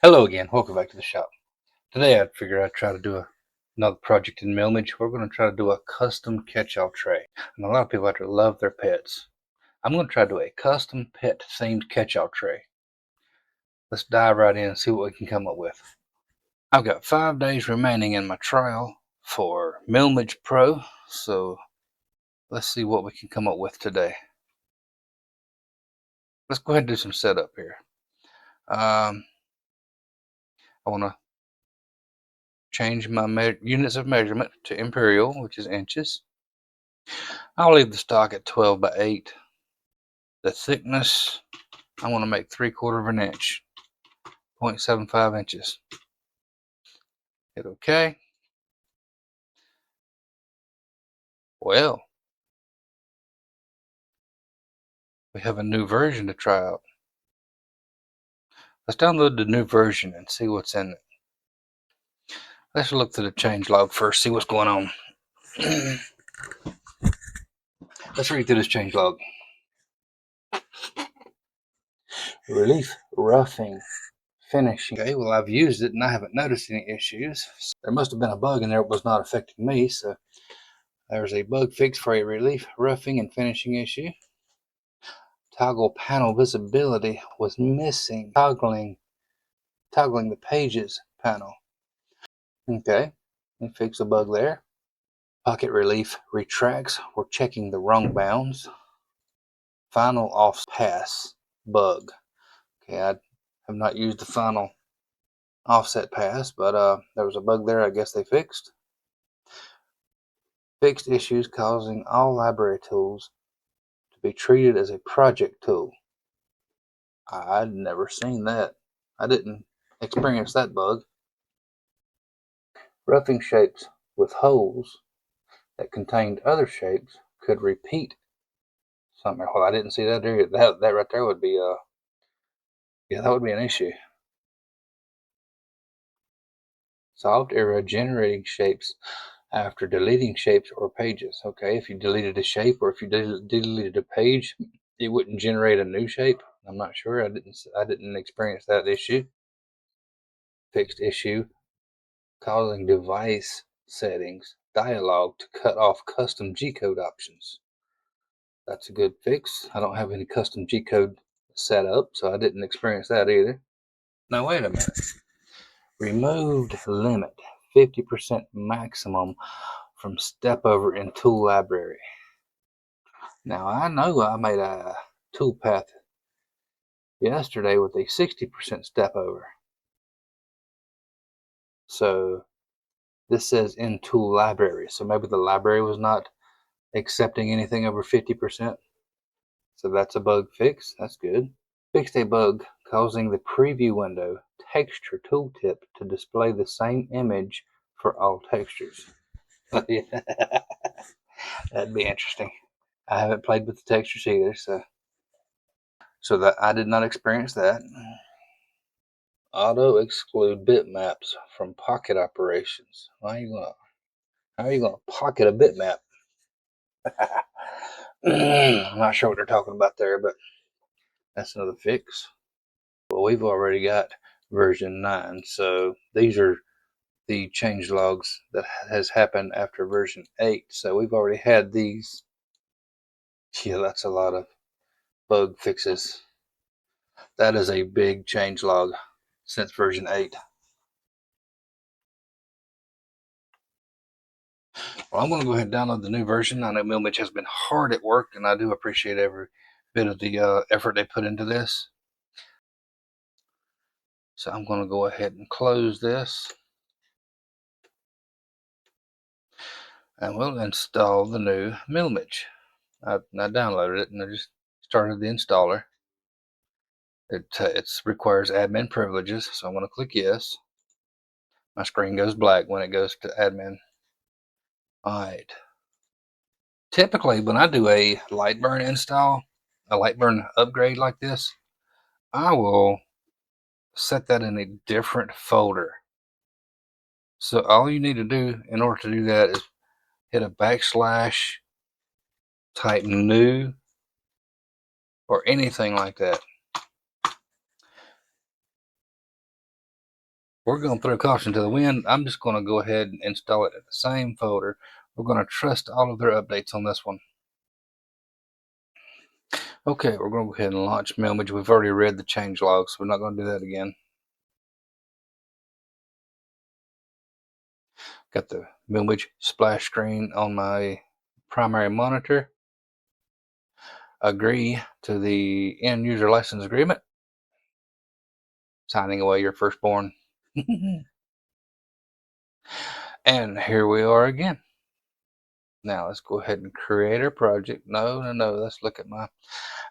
Hello again, welcome back to the shop. Today I figured I'd try to do another project in MillMage. We're going to try to do a custom catch-all tray. And a lot of people out there love their pets. I'm going to try to do a custom pet themed catch-all tray. Let's dive right in and see what we can come up with. I've got 5 days remaining in my trial for MillMage Pro, so let's see what we can come up with today. Let's go ahead and do some setup here. I want to change my units of measurement to imperial, which is inches. I'll leave the stock at 12 by 8. The thickness, I want to make 3/4 of an inch, 0.75 inches. Hit OK. Well, we have a new version to try out. Let's download the new version and see what's in it. Let's look through the changelog first, see what's going on. Let's read through this changelog. Relief, roughing, finishing. Okay, well, I've used it and I haven't noticed any issues. There must have been a bug in there that was not affecting me, so there's a bug fix for a relief, roughing, and finishing issue. Toggle panel visibility was missing. Toggling the pages panel. Okay, we fix the bug there. Pocket relief retracts. We're checking the wrong bounds. Final off pass bug. Okay, I have not used the final offset pass, but there was a bug there I guess they fixed. Fixed issues causing all library tools to be treated as a project tool. I'd never seen that. I didn't experience that bug. Roughing shapes with holes that contained other shapes could repeat something. Well, I didn't see that there. That right there would be yeah, that would be an issue. Solved error generating shapes after deleting shapes or pages. Okay, if you deleted a shape or if you deleted a page, it wouldn't generate a new shape. I'm not sure. I didn't experience that issue. Fixed issue causing device settings dialog to cut off custom G-code options. That's a good fix. I don't have any custom G-code set up, so I didn't experience that either. Now wait a minute. Removed limit 50% maximum from step over in tool library. Now I know I made a Toolpath yesterday with a 60% step over. So this says in tool library. So maybe the library was not accepting anything over 50%. So that's a bug fix. That's good. Fixed a bug causing the preview window texture tooltip to display the same image for all textures. That'd be interesting. I haven't played with the textures either, so that I did not experience that. Auto exclude bitmaps from pocket operations. How are you gonna pocket a bitmap? I'm not sure what they're talking about there, but that's another fix. Well, we've already got version 9, so these are the change logs that has happened after version 8. So we've already had these. Yeah, that's a lot of bug fixes. That is a big change log since version 8. Well, I'm going to go ahead and download the new version. I know MillMage has been hard at work, and I do appreciate every bit of the effort they put into this. So I'm going to go ahead and close this. And we'll install the new MillMage. I downloaded it and I just started the installer. It requires admin privileges, so I'm going to click yes. My screen goes black when it goes to admin. Alright. Typically, when I do a Lightburn install, a Lightburn upgrade like this, I will set that in a different folder. So all you need to do in order to do that is hit a backslash, type new, or anything like that. we're going to throw caution to the wind. I'm just going to go ahead and install it in the same folder. We're going to trust all of their updates on this one. Okay, we're going to go ahead and launch MillMage. We've already read the change logs, so we're not going to do that again. Got the MillMage splash screen on my primary monitor. Agree to the end user license agreement. Signing away your firstborn. And here we are again. Now let's go ahead and create our project. No. Let's look at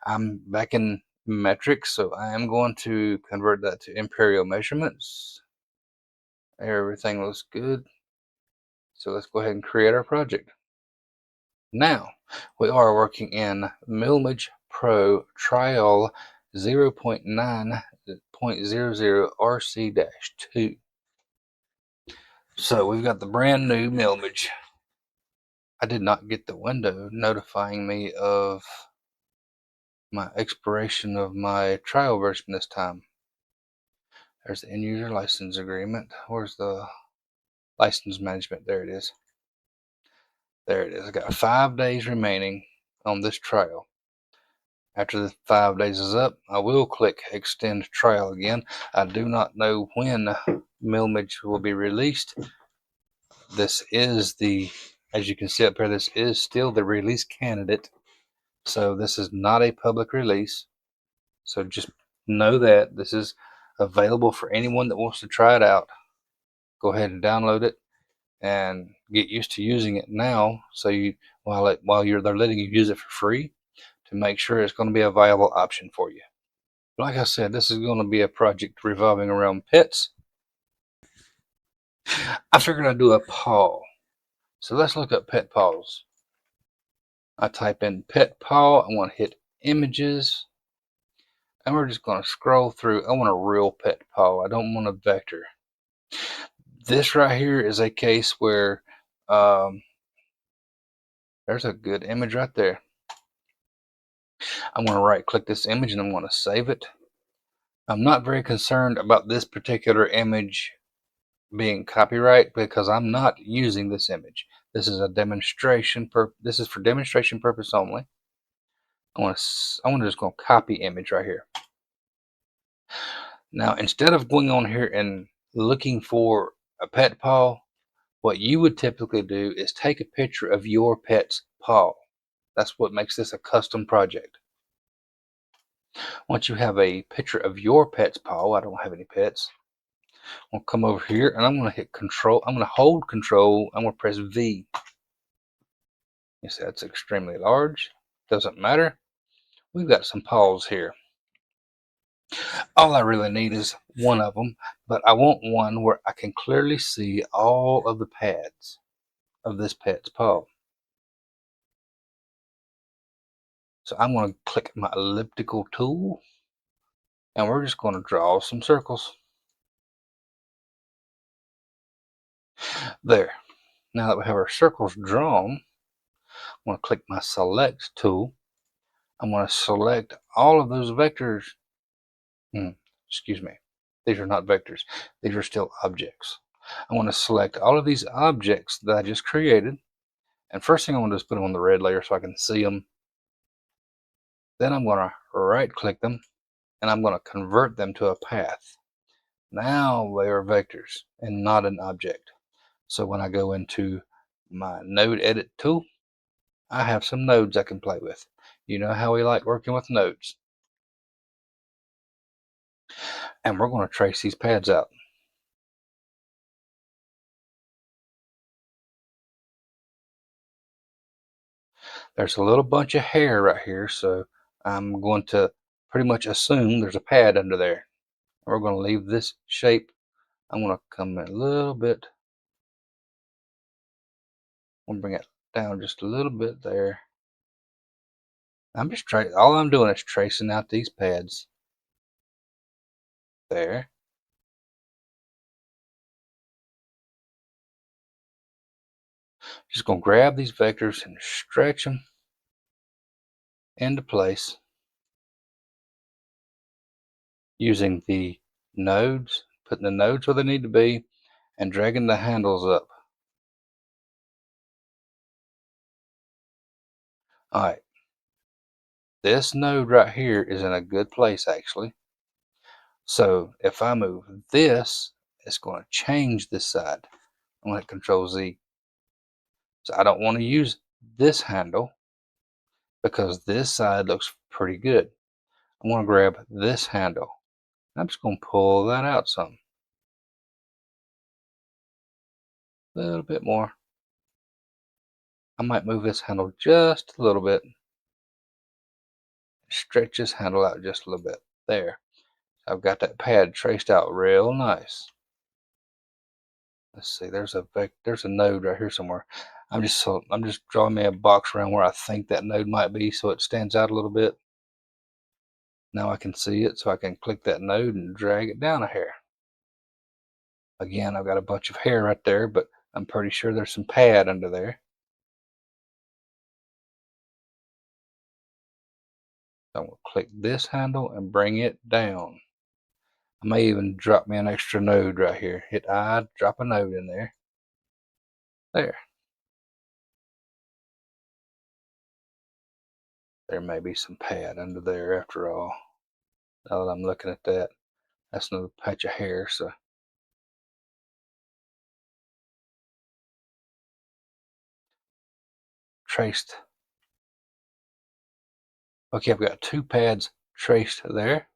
I'm back in metrics, so I am going to convert that to imperial measurements. Everything looks good. So let's go ahead and create our project. Now we are working in MillMage Pro Trial 0.9.00 RC-2. So we've got the brand new MillMage. I did not get the window notifying me of my expiration of my trial version this time. There's the end user license agreement. Where's the license management? There it is. There it is. I got 5 days remaining on this trial. After the 5 days is up, I will click extend trial again. I do not know when MillMage will be released. This is as you can see up here, this is still the release candidate. So this is not a public release. So just know that this is available for anyone that wants to try it out. Go ahead and download it and get used to using it now. So while they're letting you use it for free, to make sure it's going to be a viable option for you. Like I said, this is going to be a project revolving around pets. I figured I'd do a paw. So let's look up pet paws. I type in pet paw. I want to hit images. And we're just going to scroll through. I want a real pet paw. I don't want a vector. This right here is a case where there's a good image right there. I'm going to right click this image and I'm going to save it. I'm not very concerned about this particular image being copyright because I'm not using this image. This is a demonstration. This is for demonstration purpose only. I want to just go copy image right here. Now, instead of going on here and looking for a pet paw, what you would typically do is take a picture of your pet's paw. That's what makes this a custom project. Once you have a picture of your pet's paw, I don't have any pets, I'll come over here and I'm going to hit control. I'm going to hold control. I'm going to press V. You see that's extremely large. Doesn't matter. We've got some paws here. All I really need is one of them, but I want one where I can clearly see all of the pads of this pet's paw. So I'm going to click my elliptical tool and we're just going to draw some circles. There. Now that we have our circles drawn, I'm going to click my select tool. I'm going to select all of those vectors. Excuse me. These are not vectors. These are still objects. I want to select all of these objects that I just created. And first thing I want to do is put them on the red layer so I can see them. Then I'm going to right click them and I'm going to convert them to a path. Now they are vectors and not an object. So when I go into my node edit tool, I have some nodes I can play with. You know how we like working with nodes. And we're going to trace these pads out. There's a little bunch of hair right here, so I'm going to pretty much assume there's a pad under there. We're going to leave this shape. I'm going to come in a little bit. I'm going to bring it down just a little bit there. I'm just all I'm doing is tracing out these pads. There. Just going to grab these vectors and stretch them into place using the nodes, putting the nodes where they need to be, and dragging the handles up. Alright, this node right here is in a good place actually. So if I move this, it's going to change this side. I'm going to hit Control Z. So I don't want to use this handle because this side looks pretty good. I'm going to grab this handle. I'm just going to pull that out some. A little bit more. I might move this handle just a little bit. Stretch this handle out just a little bit. There. I've got that pad traced out real nice. Let's see. There's a node right here somewhere. I'm just drawing me a box around where I think that node might be, so it stands out a little bit. Now I can see it, so I can click that node and drag it down a hair. Again, I've got a bunch of hair right there, but I'm pretty sure there's some pad under there. I'm going to click this handle and bring it down. I may even drop me an extra node right here. Hit I, drop a node in there. There. There may be some pad under there after all. Now that I'm looking at that, that's another patch of hair, so. Traced. Okay, I've got two pads traced there.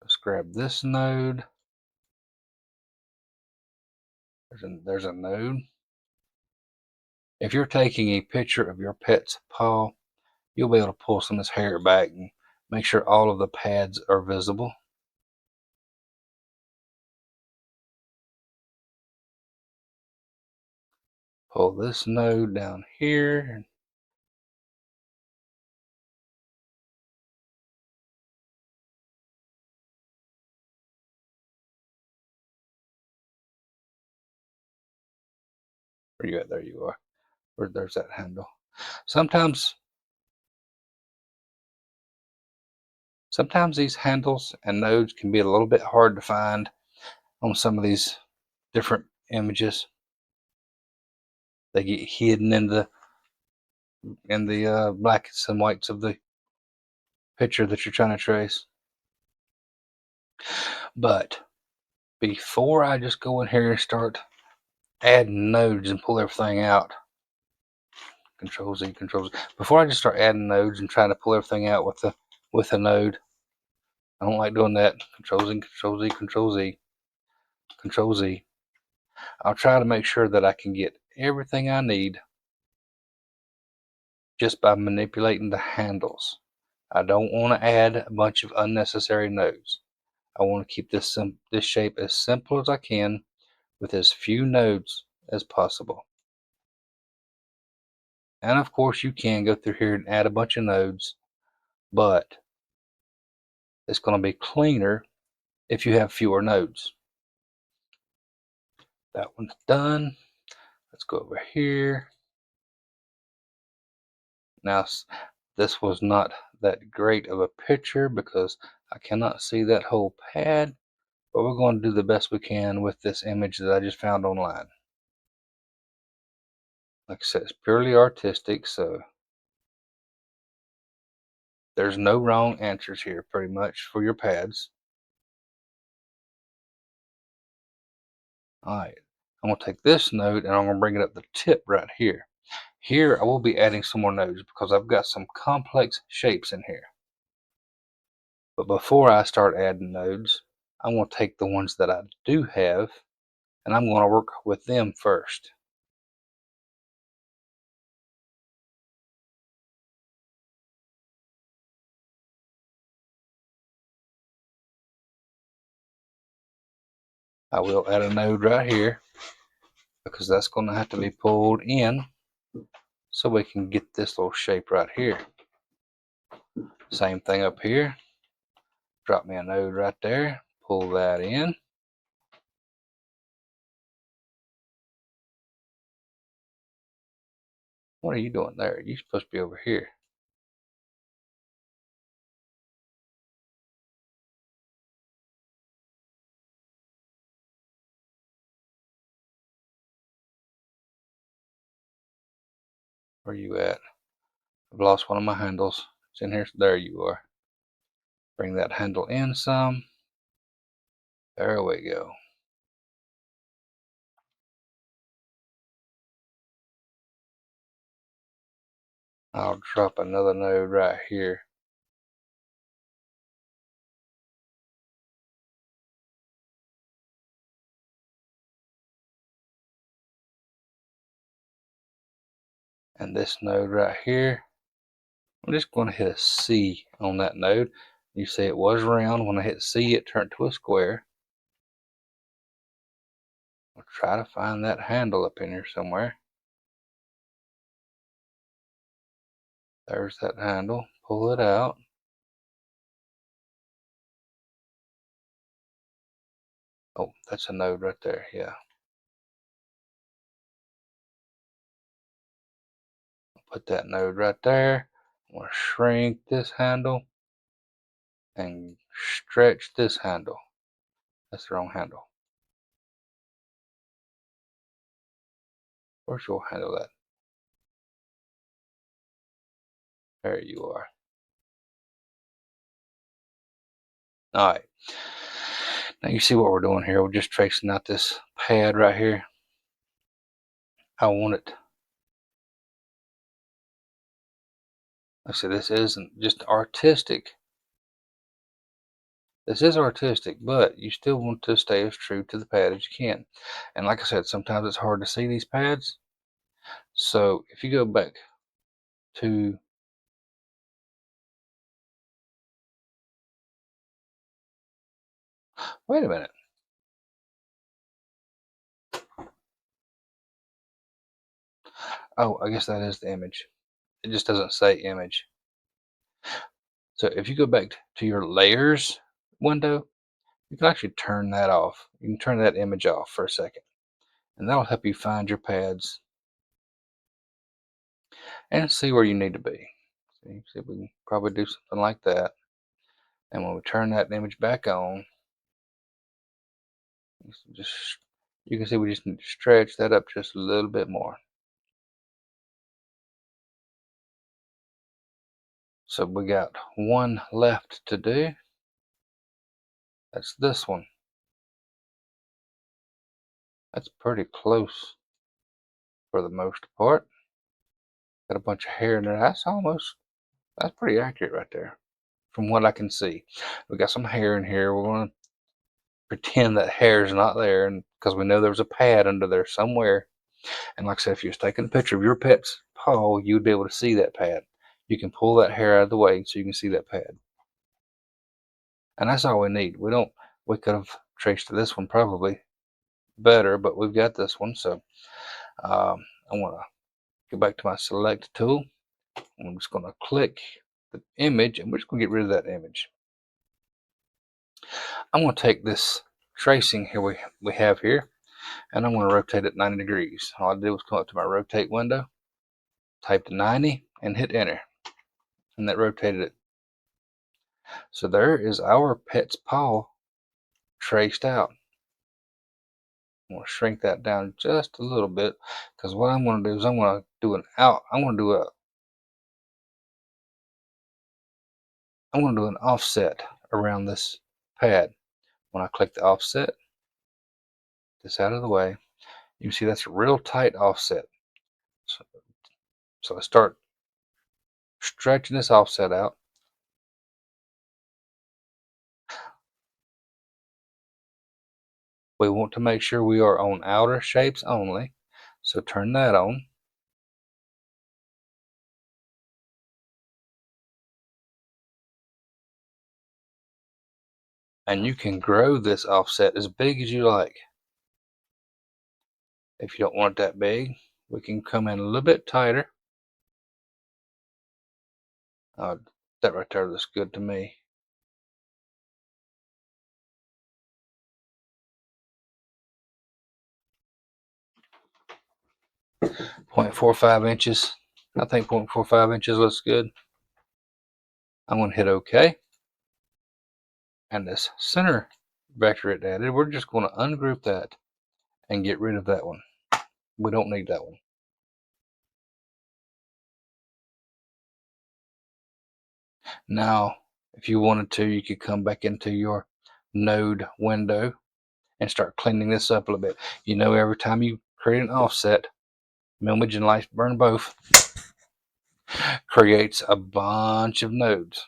Let's grab this node. There's a node. If you're taking a picture of your pet's paw, you'll be able to pull some of this hair back and make sure all of the pads are visible. Pull this node down here. Where you at? There you are. There's that handle. Sometimes these handles and nodes can be a little bit hard to find on some of these different images. They get hidden in the blacks and whites of the picture that you're trying to trace. But before I just go in here and start adding nodes and pull everything out, Control Z, Control Z. Before I just start adding nodes and trying to pull everything out with a node, I don't like doing that. Control Z, Control Z, Control Z, Control Z. I'll try to make sure that I can get everything I need just by manipulating the handles. I don't want to add a bunch of unnecessary nodes. I want to keep this shape as simple as I can with as few nodes as possible. And of course you can go through here and add a bunch of nodes, but it's going to be cleaner if you have fewer nodes. That one's done. Let's go over here. Now, this was not that great of a picture because I cannot see that whole pad, but we're going to do the best we can with this image that I just found online. Like I said, it's purely artistic, so there's no wrong answers here pretty much for your pads. Alright, I'm going to take this node and I'm going to bring it up the tip right here. Here I will be adding some more nodes because I've got some complex shapes in here. But before I start adding nodes, I'm going to take the ones that I do have and I'm going to work with them first. I will add a node right here because that's going to have to be pulled in so we can get this little shape right here. Same thing up here. Drop me a node right there, pull that in. What are you doing there? You're supposed to be over here. Where you at? I've lost one of my handles. It's in here. There you are. Bring that handle in some. There we go. I'll drop another node right here. And this node right here, I'm just going to hit a C on that node. You see it was round. When I hit C, it turned to a square. I'll try to find that handle up in here somewhere. There's that handle. Pull it out. Oh, that's a node right there. Yeah. Put that node right there. I'm going to shrink this handle and stretch this handle. That's the wrong handle. Where's your handle at? There you are. Alright. Now you see what we're doing here. We're just tracing out this pad right here. I want it. I said this isn't just artistic. This is artistic, but you still want to stay as true to the pad as you can. And like I said, sometimes it's hard to see these pads. So if you go back to wait a minute. Oh, I guess that is the image. It just doesn't say image. So if you go back to your layers window, you can actually turn that off. You can turn that image off for a second. And that'll help you find your pads and see where you need to be. See if we can probably do something like that. And when we turn that image back on, you can see we just need to stretch that up just a little bit more. So we got one left to do. That's this one. That's pretty close for the most part. Got a bunch of hair in there. That's pretty accurate right there from what I can see. We got some hair in here. We're going to pretend that hair is not there, and because we know there's a pad under there somewhere. And like I said, if you was taking a picture of your pet's paw, you would be able to see that pad. You can pull that hair out of the way so you can see that pad. And that's all we need. We could have traced this one probably better, but we've got this one. So I want to go back to my select tool. I'm just going to click the image, and we're just going to get rid of that image. I'm going to take this tracing here we have here, and I'm going to rotate it 90 degrees. All I did was come up to my rotate window, type 90, and hit enter. And that rotated it. So there is our pet's paw traced out. I'm going to shrink that down just a little bit, because what I'm going to do is I'm going to do an offset around this pad. When I click the offset, this out of the way, you can see that's a real tight offset. So I start stretching this offset out. We want to make sure we are on outer shapes only. So turn that on. And you can grow this offset as big as you like. If you don't want it that big, we can come in a little bit tighter. That right there looks good to me. .45 inches. I think 0.45 inches looks good. I'm going to hit OK. And this center vector it added, we're just going to ungroup that and get rid of that one. We don't need that one. Now, if you wanted to, you could come back into your node window and start cleaning this up a little bit. You know, every time you create an offset, MillMage and Lightburn both creates a bunch of nodes.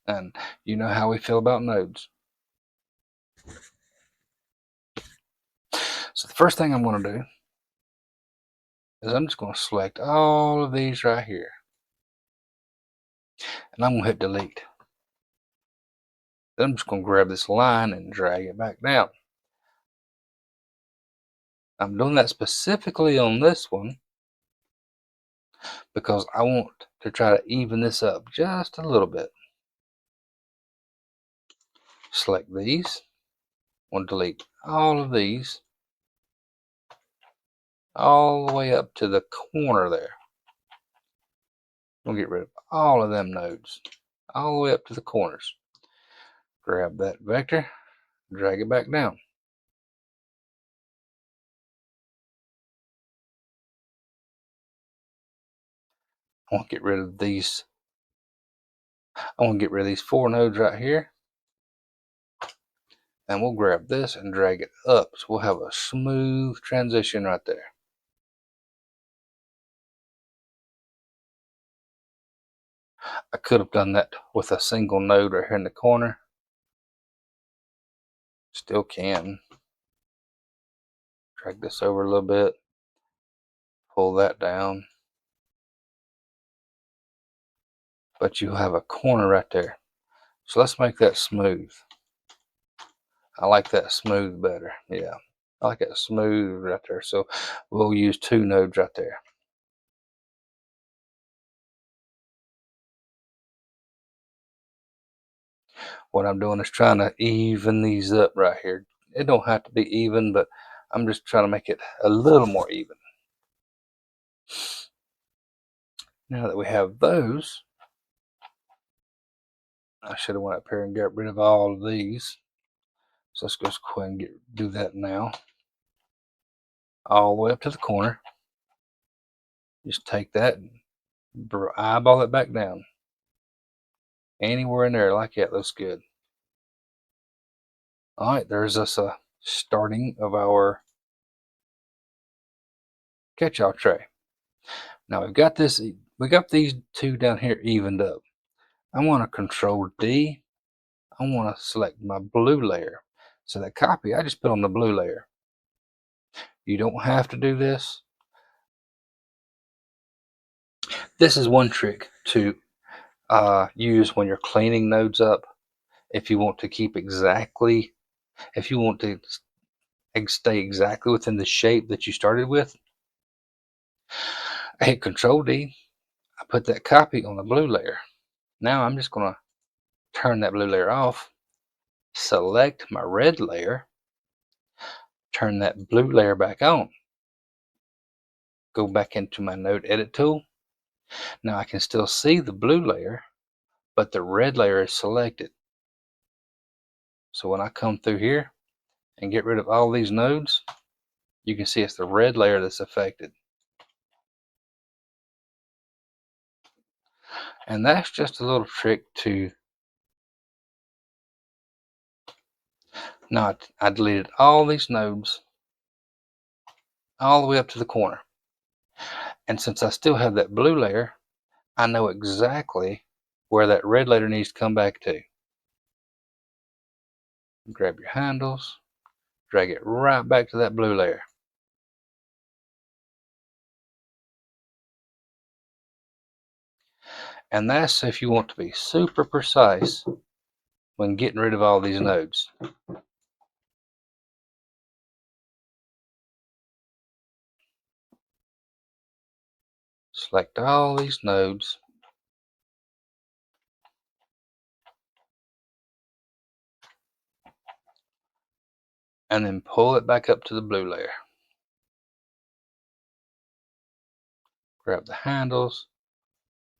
And you know how we feel about nodes. So the first thing I'm going to do is I'm just going to select all of these right here. And I'm going to hit delete. Then I'm just going to grab this line and drag it back down. I'm doing that specifically on this one because I want to try to even this up just a little bit. Select these. I want to delete all of these all the way up to the corner there. I'm going to get rid of all of them nodes all the way up to the corners. Grab that vector, drag it back down. I want to get rid of these. I want to get rid of these 4 nodes right here. And we'll grab this and drag it up. So we'll have a smooth transition right there. I could have done that with a single node right here in the corner. Still can. Drag this over a little bit. Pull that down. But you have a corner right there. So let's make that smooth. I like that smooth better. Yeah, I like that smooth right there. So we'll use 2 nodes right there. What I'm doing is trying to even these up right here. It don't have to be even, but I'm just trying to make it a little more even. Now that we have those, I should have went up here and got rid of all of these. So let's just go ahead and do that now. All the way up to the corner. Just take that and eyeball it back down. Anywhere in there like that looks good. All right, there's us a starting of our catch-all tray. Now we got these 2 down here evened up. I want to control D. I want to select my blue layer. So that copy I just put on the blue layer. You don't have to do this. This is one trick to use when you're cleaning nodes up. If you want to if you want to stay exactly within the shape that you started with, I hit Control D. I put that copy on the blue layer. Now I'm just going to turn that blue layer off, select my red layer, turn that blue layer back on, go back into my node edit tool. Now I can still see the blue layer, but the red layer is selected. So when I come through here and get rid of all these nodes, you can see it's the red layer that's affected. And that's just a little trick to not. I deleted all these nodes all the way up to the corner. And since I still have that blue layer, I know exactly where that red layer needs to come back to. Grab your handles, drag it right back to that blue layer. And that's if you want to be super precise when getting rid of all these nodes. Select all these nodes. And then pull it back up to the blue layer. Grab the handles,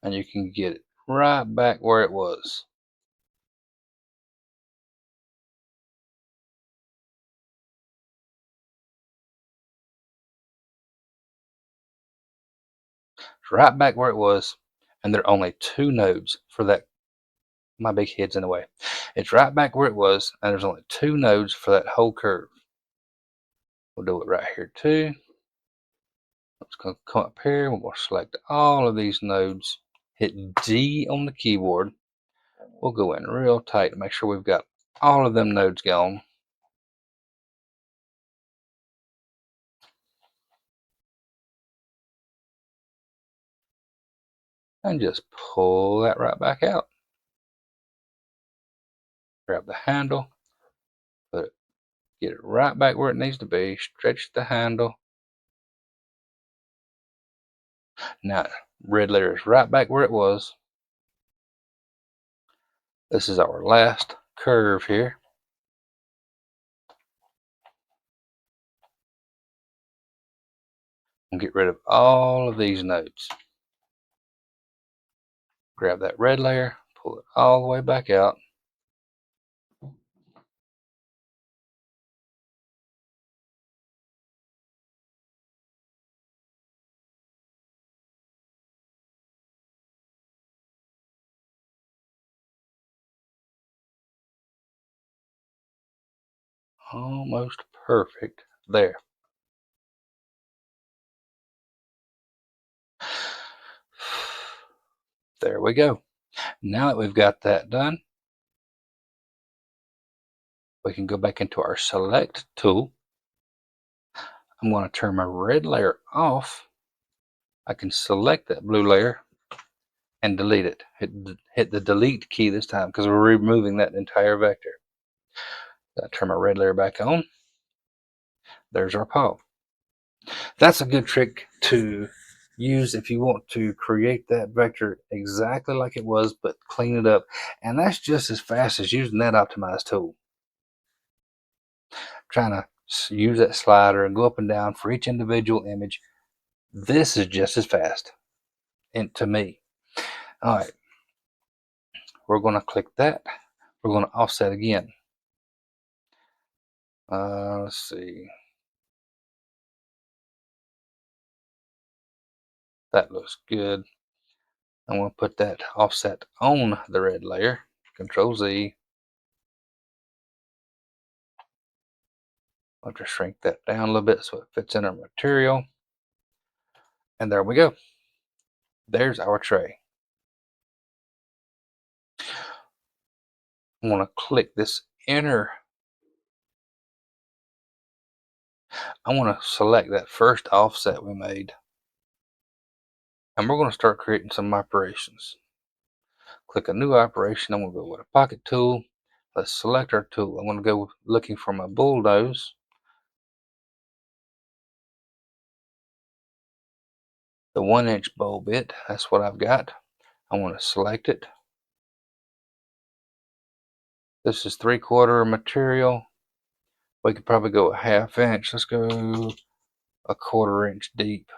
and you can get it right back where it was. Right back where it was. and there are only 2 nodes for that. My big head's in the way. It's right back where it was, and there's only 2 nodes for that whole curve. We'll do it right here too. It's going to come up here. We're going to select all of these nodes. Hit D on the keyboard. We'll go in real tight to make sure we've got all of them nodes gone. And just pull that right back out. Grab the handle, get it right back where it needs to be, stretch the handle. Now, red layer is right back where it was. This is our last curve here. And get rid of all of these nodes. Grab that red layer, pull it all the way back out. Almost perfect there. There we go. Now that we've got that done, we can go back into our select tool. I'm going to turn my red layer off. I can select that blue layer and delete it. Hit the delete key this time because we're removing that entire vector. I turn my red layer back on. There's our paw. That's a good trick to use if you want to create that vector exactly like it was, but clean it up. And that's just as fast as using that optimize tool. Trying to use that slider and go up and down for each individual image. This is just as fast, and to me. All right, we're going to click that. We're going to offset again. Let's see. That looks good. I'm going to put that offset on the red layer. Control Z. I'll just shrink that down a little bit so it fits in our material. And there we go. There's our tray. I want to click this inner. I want to select that first offset we made. And we're going to start creating some operations. Click a new operation. I'm going to go with a pocket tool. Let's select our tool. I'm going to go looking for my bullnose. The 1-inch bowl bit. That's what I've got. I want to select it. This is 3/4 material. We could probably go a 1/2 inch. Let's go a 1/4 inch deep.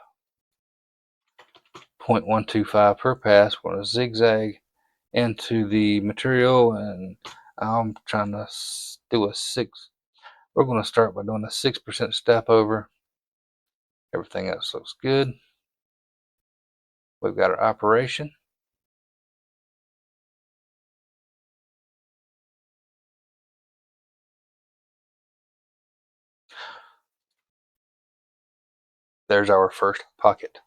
0.125 per pass. We're going to zigzag into the material, and I'm trying to do a 6. We're going to start by doing a 6% step over. Everything else looks good. We've got our operation. There's our first pocket.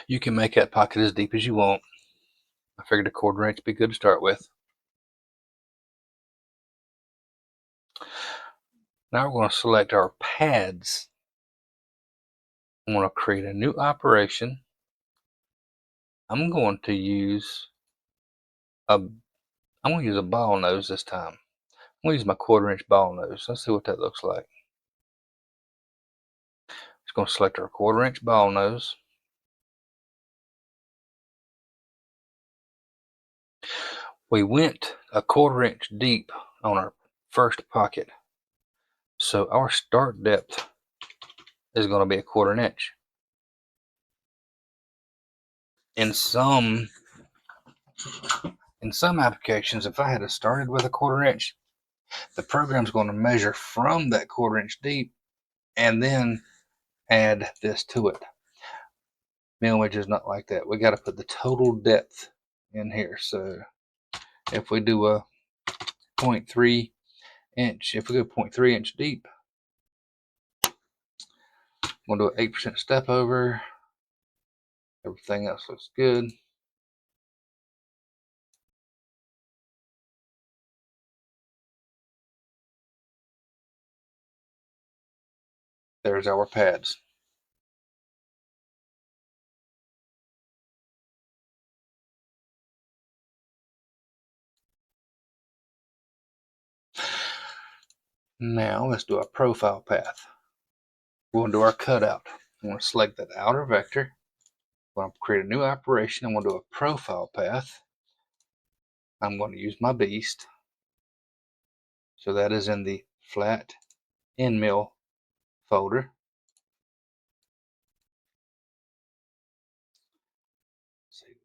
You can make that pocket as deep as you want. I figured a 1/4 inch would be good to start with. Now we're going to select our pads. I'm going to create a new operation. I'm going to use a ball nose this time. I'm going to use my 1/4 inch ball nose. Let's see what that looks like. Just going to select our 1/4 inch ball nose. We went a 1/4 inch deep on our first pocket. So our start depth is going to be a 1/4 inch. In some In some applications, if I had started with a 1/4 inch, the program's going to measure from that 1/4 inch deep and then add this to it. MillMage is not like that. We got to put the total depth in here. So if we do a 0.3 inch, if we go 0.3 inch deep, we'll do an 8% step over. Everything else looks good. There's our pads. Now let's do a profile path. We're going to do our cutout. I'm going to select that outer vector. I'm going to create a new operation. I'm going to do a profile path. I'm going to use my beast. So that is in the flat end mill folder.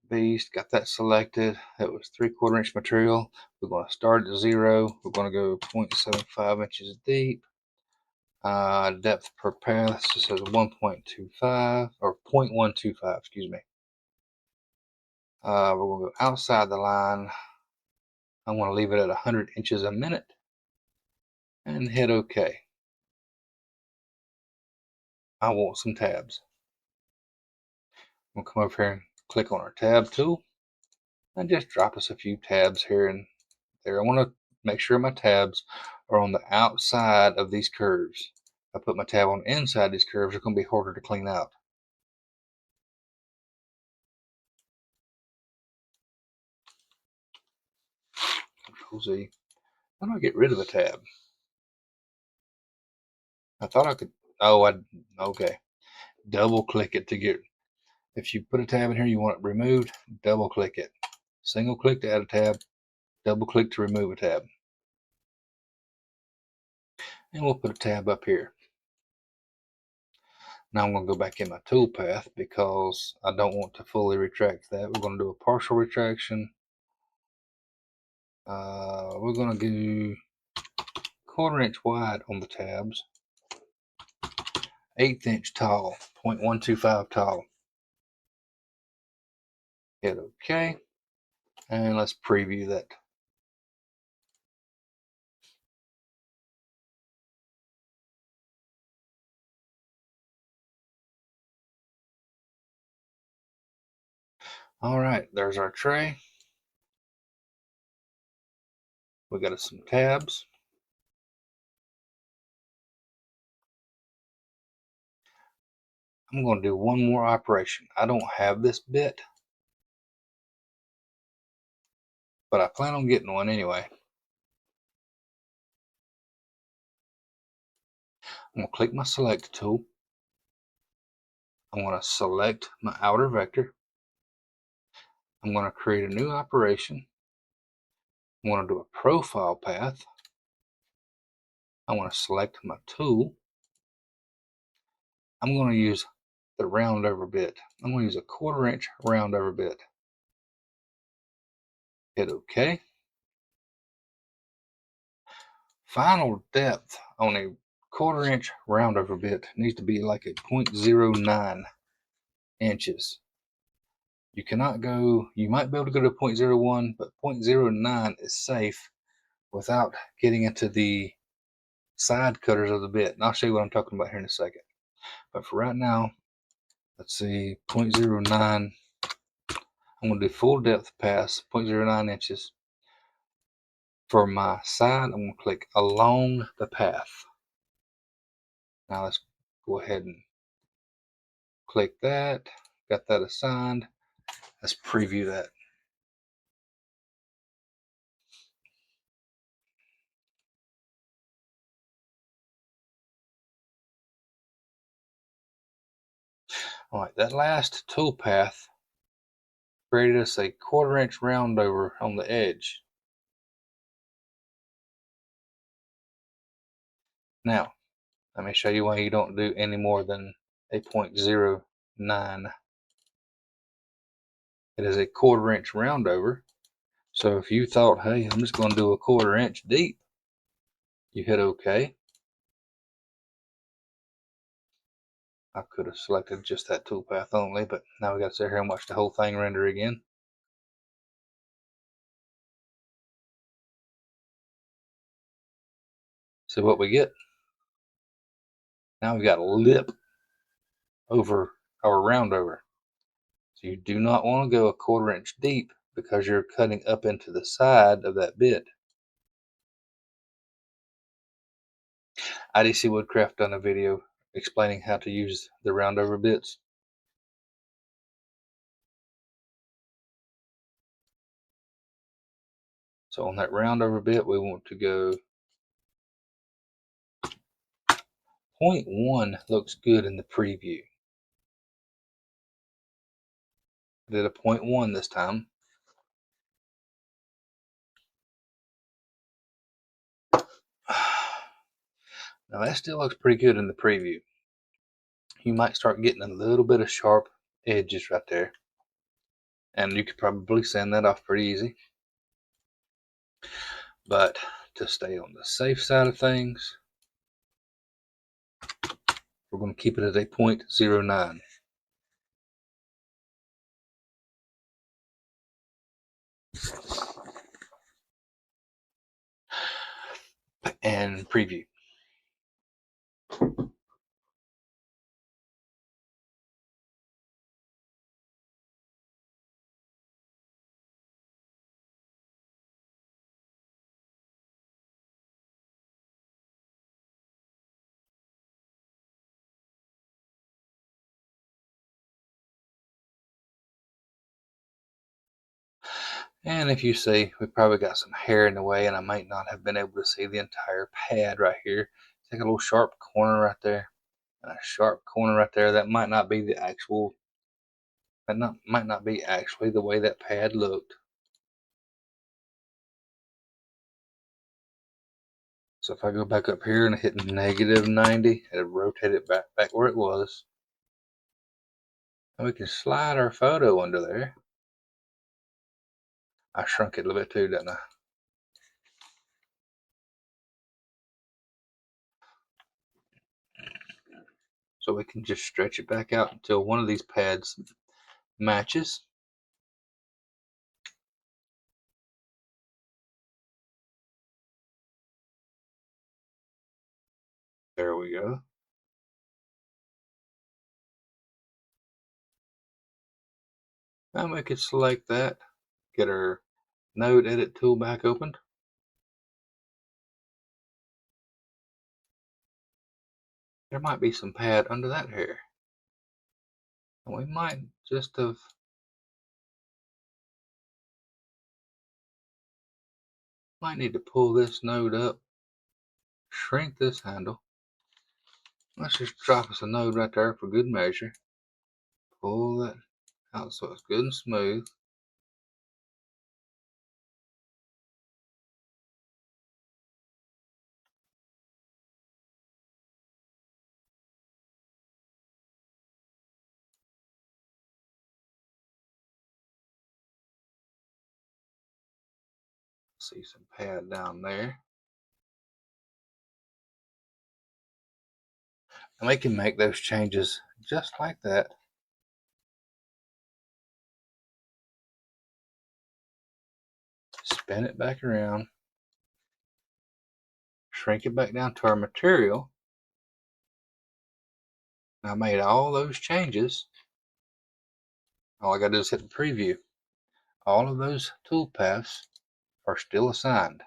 Beast, got that selected. That was 3/4 inch material. We're going to start at 0. We're going to go 0.75 inches deep. Depth per path just says 1.25 or 0.125, excuse me. We're going to go outside the line. I'm going to leave it at 100 inches a minute and hit OK. I want some tabs. We'll come over here and click on our tab tool and just drop us a few tabs here and there. I want to make sure my tabs are on the outside of these curves. If I put my tab on the inside these curves, they're going to be harder to clean out. Control Z. How do I get rid of a tab? I thought I could. Oh, okay. Double click it to get. If you put a tab in here you want it removed, double click it. Single click to add a tab, double click to remove a tab. And we'll put a tab up here. Now I'm going to go back in my toolpath because I don't want to fully retract that. We're going to do a partial retraction. We're going to do 1/4 inch wide on the tabs, 1/8 inch tall, 0.125 tall. Hit OK, and let's preview that. All right, there's our tray. We got some tabs. I'm going to do one more operation. I don't have this bit, but I plan on getting one anyway. I'm going to click my select tool. I'm going to select my outer vector. I'm going to create a new operation. I'm going to do a profile path. I want to select my tool. I'm going to use the round over bit. I'm going to use a 1/4 inch round over bit. Hit OK. Final depth on a 1/4 inch round over bit needs to be like a 0.09 inches. You cannot go, you might be able to go to 0.01, but 0.09 is safe without getting into the side cutters of the bit. And I'll show you what I'm talking about here in a second. But for right now, let's see, 0.09. I'm going to do full depth pass, 0.09 inches. For my side, I'm going to click along the path. Now let's go ahead and click that. Got that assigned. Let's preview that. All right, that last toolpath created us a 1/4 inch round over on the edge. Now, let me show you why you don't do any more than a 0.09. It is a 1/4 inch round over. So if you thought, hey, I'm just going to do a 1/4 inch deep, you hit OK. I could have selected just that toolpath only, but now we got to sit here and watch the whole thing render again. See what we get. Now we've got a lip over our round over. So you do not want to go a 1/4 inch deep because you're cutting up into the side of that bit. IDC Woodcraft done a video explaining how to use the round over bits. So on that round over bit, we want to go 0.1 looks good in the preview. I did a 0.1 this time. Now that still looks pretty good in the preview. You might start getting a little bit of sharp edges right there. And you could probably sand that off pretty easy. But to stay on the safe side of things, we're going to keep it at a 0.09. And preview. And if you see, we probably got some hair in the way and I might not have been able to see the entire pad right here. Take a little sharp corner right there and a sharp corner right there. That might not be the actual, might not be actually the way that pad looked. So if I go back up here and hit -90, it'll rotate it back where it was. And we can slide our photo under there. I shrunk it a little bit too, didn't I? So we can just stretch it back out until one of these pads matches. There we go. And we could select that, get our node edit tool back opened. There might be some pad under that hair. And we might just have need to pull this node up, shrink this handle. Let's just drop us a node right there for good measure. Pull that out so it's good and smooth. See some pad down there. And we can make those changes just like that. Spin it back around. Shrink it back down to our material. I made all those changes. All I gotta do is hit the preview. All of those toolpaths are still assigned,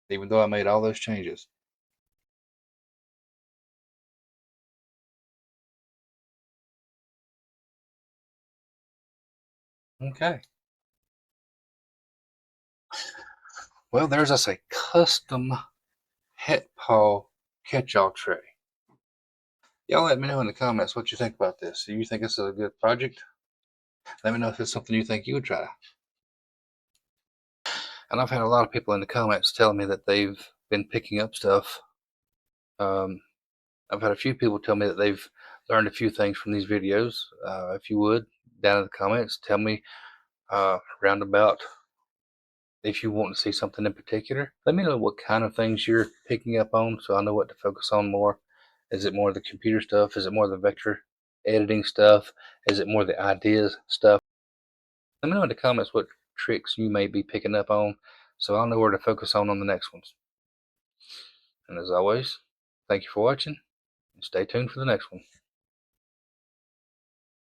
even though I made all those changes. Okay. Well, there's us a custom Paw Catchall tray. Y'all let me know in the comments what you think about this. Do you think this is a good project? Let me know if it's something you think you would try. And I've had a lot of people in the comments telling me that they've been picking up stuff. I've had a few people tell me that they've learned a few things from these videos. If you would, down in the comments. Tell me roundabout if you want to see something in particular. Let me know what kind of things you're picking up on so I know what to focus on more. Is it more of the computer stuff? Is it more of the vector editing stuff? Is it more the ideas stuff? Let me know in the comments what tricks you may be picking up on so I'll know where to focus on the next ones. And as always, thank you for watching and stay tuned for the next one.